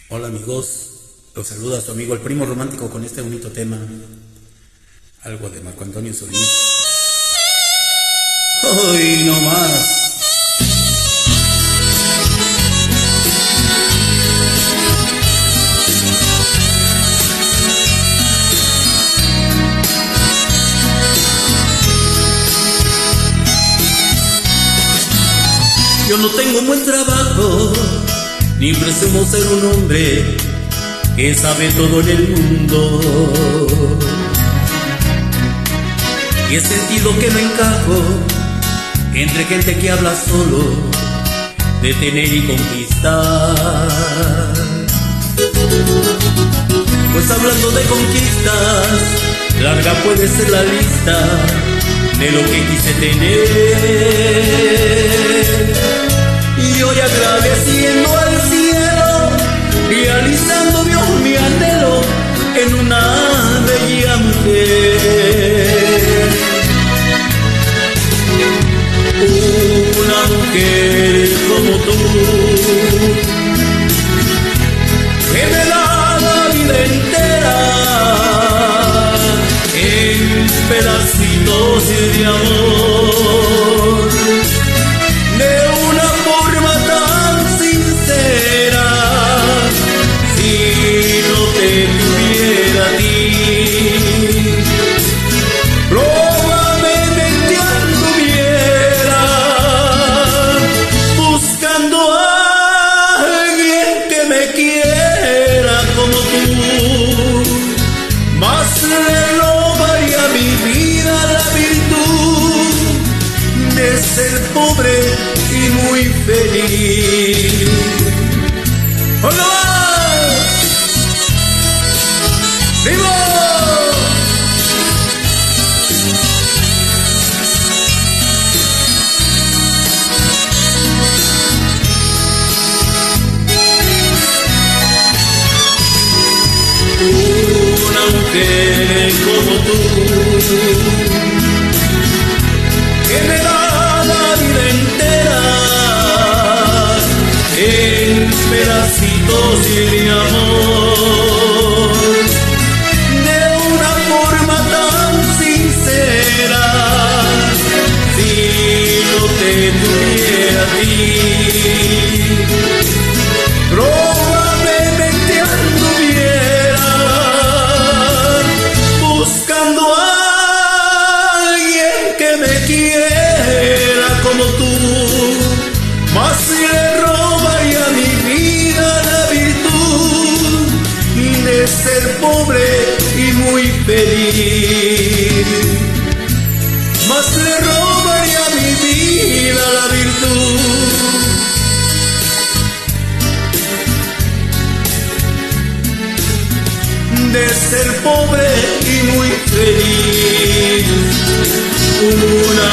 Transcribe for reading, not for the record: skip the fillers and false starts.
Hola amigos, los saluda su amigo el Primo Romántico con este bonito tema, algo de Marco Antonio Solís. ¡Hoy no más! Yo no tengo un buen trabajo, ni presumo ser un hombre que sabe todo en el mundo. Y he sentido que no encajo entre gente que habla solo de tener y conquistar. Pues hablando de conquistas, larga puede ser la lista de lo que quise tener. Y hoy agradeciendo al cielo, realizando Dios mi anhelo en una bella mujer. Una mujer como tú, que me da la vida entera en pedacitos de amor. De una forma tan sincera, si no te tuviera a ti, probablemente anduviera buscando a alguien que me quiera como tú. Más le robaría a mi vida la virtud de ser pobre y muy feliz. ¡Hola! ¡Vivo! Una mujer como tú, que me da la vida entera en pedacitos de amor. De una forma tan sincera, si no te tuviera a ti, probablemente anduviera buscando a alguien que me quiera como tú. Más le robaría a mi vida la virtud de ser pobre y muy feliz. Más le robaría a mi vida la virtud de ser pobre y muy feliz. Una